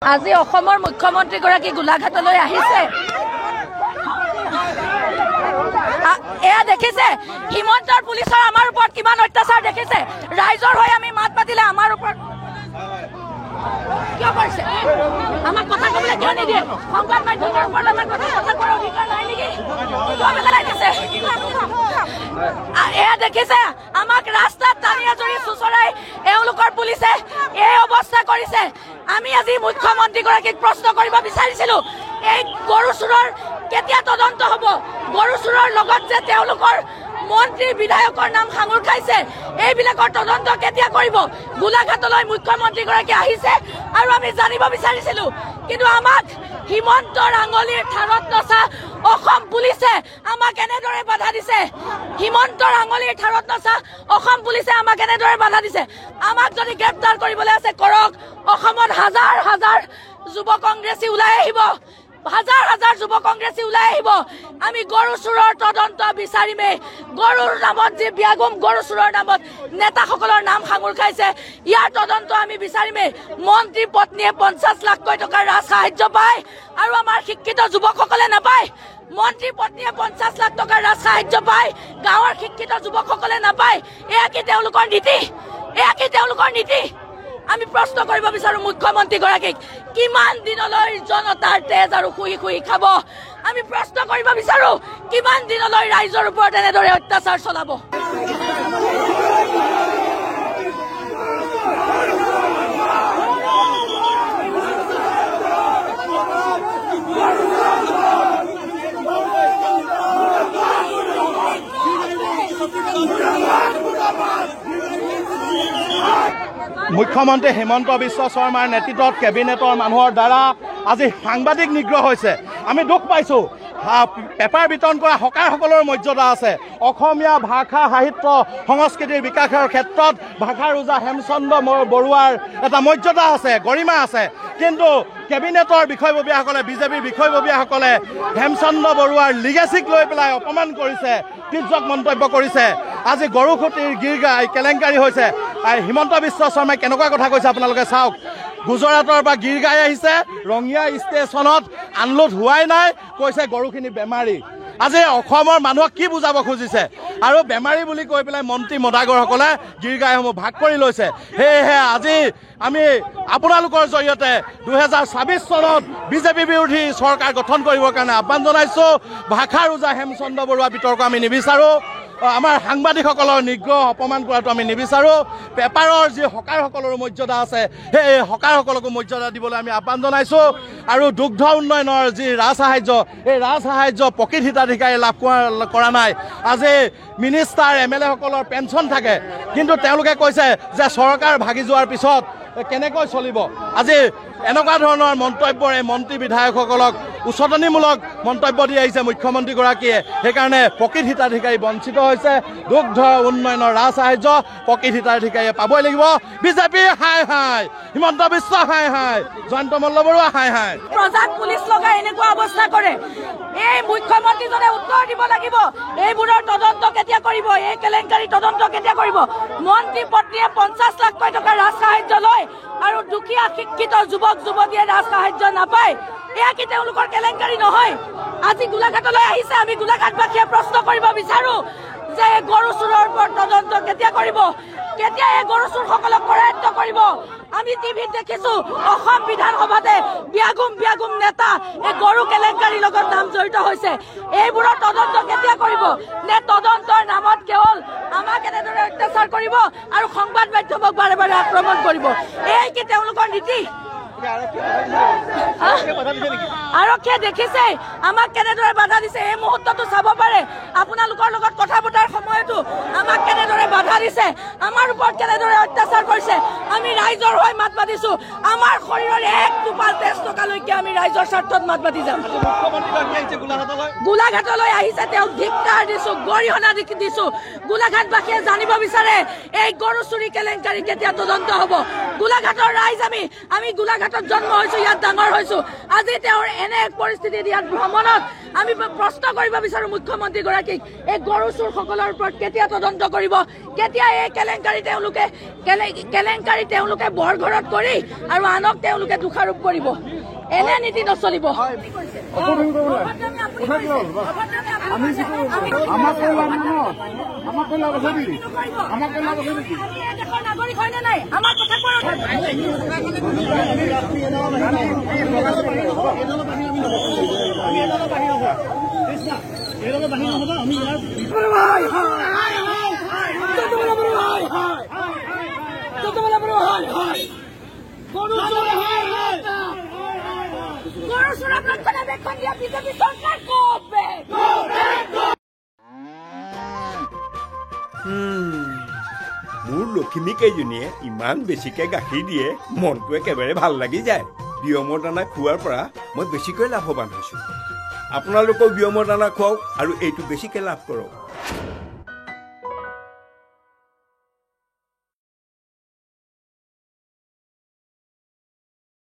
আজি অসমৰ মুখ্যমন্ত্ৰীগৰাকী গোলাঘাটলৈ আহিছে। এয়া দেখিছে হিমন্তৰ পুলিচৰ আমাৰ ওপৰত কিমান অত্যাচাৰ দেখিছে। ৰাইজৰ হৈ আমি মাত পাতিলে আমাৰ ওপৰত কিয় কৰিছে? আমাক কথা ক'বলৈ কিয় নিদিয়ে? সংবাদ মাধ্যমৰ ওপৰত আমাৰ কথা কোৱাৰ অধিকাৰ নাই নেকি? কিয় পেলাই দিছে? এয়া দেখিছে আমাক ৰাস্তাত টানি আজৰি চুচৰাই এওঁলোকৰ পুলিচে এই অৱস্থা কৰিছে। আমি আজি মুখ্যমন্ত্ৰীগৰাকীক প্ৰশ্ন কৰিব বিচাৰিছিলো, এই গৰু চুৰৰ কেতিয়া তদন্ত হ'ব? গৰু চুৰৰ লগত যে তেওঁলোকৰ মন্ত্ৰী বিধায়কৰ নাম সাঙুৰ খাইছে, এইবিলাকৰ তদন্ত কেতিয়া কৰিব? গোলাঘাটলৈ মুখ্যমন্ত্ৰীগৰাকী আহিছে আৰু আমি জানিব বিচাৰিছিলো, কিন্তু আমাক হিমন্তৰ আঙুলিৰ ঠাৰত নচা অসম পুলিচে আমাক এনেদৰে বাধা দিছে। হিমন্তৰ আঙুলিৰ ঠাৰত নচা অসম পুলিচে আমাক এনেদৰে বাধা দিছে। আমাক যদি গ্ৰেপ্তাৰ কৰিবলৈ আছে কৰক। অসমত হাজাৰ হাজাৰ যুৱ কংগ্ৰেছী ওলাই আহিব, হাজাৰ হাজাৰ যুৱ কংগ্ৰেছী ওলাই আহিব। আমি গৰু চুৰৰ তদন্ত বিচাৰিমেই। গৰুৰ নামত যি ব্যাগুম গৰু চুৰৰ নামত নেতাসকলৰ নাম সাঙুৰ খাইছে, ইয়াৰ তদন্ত আমি বিচাৰিমেই। মন্ত্ৰী পত্নীয়ে 50 লাখকৈ টকাৰ ৰাজ সাহায্য পায় আৰু আমাৰ শিক্ষিত যুৱকসকলে নাপায়। মন্ত্ৰী পত্নীয়ে 50 লাখ টকাৰ ৰাজ সাহায্য পায়, গাঁৱৰ শিক্ষিত যুৱকসকলে নাপায়। এয়া কি তেওঁলোকৰ নীতি? এয়া কি তেওঁলোকৰ নীতি? আমি প্ৰশ্ন কৰিব বিচাৰো মুখ্যমন্ত্ৰীগৰাকীক, কিমান দিনলৈ জনতাৰ তেজ আৰু শুই শুই খাব? আমি প্ৰশ্ন কৰিব বিচাৰো, কিমান দিনলৈ ৰাইজৰ ওপৰত এনেদৰে অত্যাচাৰ চলাব? মুখ্যমন্ত্ৰী হিমন্ত বিশ্ব শৰ্মাৰ নেতৃত্বত কেবিনেটৰ মানুহৰ দ্বাৰা আজি সাংবাদিক নিগ্ৰহ হৈছে। আমি দুখ পাইছোঁ। পেপাৰ বিতৰণ কৰা হকাৰসকলৰ মৰ্যাদা আছে। অসমীয়া ভাষা সাহিত্য সংস্কৃতিৰ বিকাশৰ ক্ষেত্ৰত ভাষাৰ ওজা হেমচন্দ্ৰ বৰুৱাৰ এটা মৰ্যাদা আছে, গৰিমা আছে। কিন্তু কেবিনেটৰ বিষয়ববীয়াসকলে, বিজেপিৰ বিষয়ববীয়াসকলে হেমচন্দ্ৰ বৰুৱাৰ লিগেচিক লৈ পেলাই অপমান কৰিছে, তিৰ্যক মন্তব্য কৰিছে। আজি গৰুখুটিৰ গীৰ্গাই কেলেংকাৰী হৈছে। হিমন্ত বিশ্ব শৰ্মাই কেনেকুৱা কথা কৈছে আপোনালোকে চাওক। গুজৰাটৰ পৰা গীৰ্গাই আহিছে, ৰঙিয়া ষ্টেচনত আনলোড হোৱাই নাই, কৈছে গৰুখিনি বেমাৰী। আজি অসমৰ মানুহক কি বুজাব খুজিছে? আৰু বেমাৰী বুলি কৈ পেলাই মন্ত্ৰী মদাগৰসকলে গীৰ্গাইসমূহ ভাগ কৰি লৈছে। সেয়েহে আজি আমি আপোনালোকৰ জৰিয়তে 2026 চনত বিজেপি বিৰোধী চৰকাৰ গঠন কৰিবৰ কাৰণে আহ্বান জনাইছোঁ। ভাষাৰ ওজা হেমচন্দ্ৰ বৰুৱা বিতৰ্ক আমি নিবিচাৰোঁ। আমাৰ সাংবাদিকসকলৰ নিগ্ৰহ অপমান কৰাটো আমি নিবিচাৰোঁ। পেপাৰৰ যি হকাৰসকলৰ মৰ্যাদা আছে, সেই হকাৰসকলকো মৰ্যাদা দিবলৈ আমি আহ্বান জনাইছোঁ। আৰু দুগ্ধ উন্নয়নৰ যি ৰাজ সাহায্য, এই ৰাজ সাহায্য প্ৰকৃত হিতাধিকাৰী লাভ কৰা নাই। আজি মিনিষ্টাৰ MLA সকলৰ পেঞ্চন থাকে, কিন্তু তেওঁলোকে কৈছে যে চৰকাৰ ভাগি যোৱাৰ পিছত কেনেকৈ চলিব। আজি এনেকুৱা ধৰণৰ মন্তব্যৰে মন্ত্ৰী বিধায়কসকলক উচতনিমূলক মন্তব্য দি আহিছে মুখ্যমন্ত্ৰীগৰাকীয়ে। সেইকাৰণে প্ৰকৃত হিতাধিকাৰী বঞ্চিত হৈছে। দুগ্ধ উন্নয়নৰ ৰাজ সাহায্য প্ৰকৃত হিতাধিকাৰীয়ে পাবই লাগিব। বিজেপি হাই হাই, হিমন্ত বিশ্ব হাই হাই, জয়ন্ত মল্লবৰুৱা হাই হাই। প্ৰজাক পুলিচ লগাই এনেকুৱা অৱস্থা কৰে। এই মুখ্যমন্ত্ৰীজনে উত্তৰ দিব লাগিব, এইবোৰৰ তদন্ত কেতিয়া কৰিব? এই কেলেংকাৰী তদন্ত কেতিয়া কৰিব? মন্ত্ৰী পত্নীয়ে 50 লাখকৈ টকাৰ ৰাজ সাহায্য লয় আৰু দুখীয়া শিক্ষিত যুৱক যুৱতীয়ে ৰাজ সাহায্য নাপায়। এয়া কি তেওঁলোকৰ কেলেংকাৰী নহয়? আজি গোলাঘাটলৈ আহিছে। আমি গোলাঘাটবাসীয়ে প্ৰশ্ন কৰিব বিচাৰো যে এই গৰু চুৰৰ ওপৰত তদন্ত কেতিয়া কৰিব? কেতিয়া এই গৰু চুৰসকলক কৰায়ত্ব কৰিব? আমি টিভিত দেখিছো অসম বিধানসভাতে ব্যাগুম নেতা এই গৰু কেলেংকাৰীৰ লগত নাম জড়িত হৈছে। এইবোৰৰ তদন্ত কেতিয়া কৰিব? নে তদন্তৰ নামত কেৱল আমাক এনেদৰে অত্যাচাৰ কৰিব আৰু সংবাদ মাধ্যমক বাৰে বাৰে আক্ৰমণ কৰিব? এই কি তেওঁলোকৰ নীতি? আৰক্ষীয়ে দেখিছে আমাক কেনেদৰে বাধা দিছে। এই মুহূৰ্তটো চাব পাৰে, আপোনালোকৰ লগত কথা পতাৰ সময়তো আমাক কেনেদৰে বাধা দিছে, আমাৰ ওপৰত কেনেদৰে অত্যাচাৰ কৰিছে। আমি ৰাইজৰ হৈ মাত মাতিছো। আমাৰ শৰীৰৰ এক টোপাল তেজ টকা তেতিয়ালৈকে আমি ৰাইজৰ স্বাৰ্থত মাত মাতি যাম মুখ্যমন্ত্ৰীগৰাকী আহিছে গোলাঘাটলৈ গোলাঘাটলৈ আহিছে তেওঁক ধিক্কাৰ দিছো গৰিহণা দিছো গোলাঘাটবাসীয়ে জানিব বিচাৰে এই গৰু চুৰি কেলেংকাৰী কেতিয়া তদন্ত হ'ব গোলাঘাটৰ ৰাইজ আমি গোলাঘাটত জন্ম হৈছো ইয়াত ডাঙৰ হৈছো আজি তেওঁৰ এনে এক পৰিস্থিতিত ইয়াত ভ্ৰমণত আমি প্ৰশ্ন কৰিব বিচাৰো মুখ্যমন্ত্ৰীগৰাকীক এই গৰু চোৰসকলৰ ওপৰত কেতিয়া তদন্ত কৰিব কেতিয়া এই কেলেংকাৰী তেওঁলোকে বৰঘৰত কৰি আৰু আনক তেওঁলোকে দোষাৰোপ কৰিব এনে নীতি নচলিব নাগৰিক হয়নে নাই আমাৰ কথা মোৰ লখিমী কেইজনীয়ে ইমান বেছিকৈ গাখীৰ দিয়ে মনটো একেবাৰে ভাল লাগি যায় বিয়মৰ দানা খোৱাৰ পৰা মই বেছিকৈ লাভৱান হৈছোঁ আপোনালোকেও বিয়মৰ দানা খুৱাওক আৰু এইটো বেছিকৈ লাভ কৰক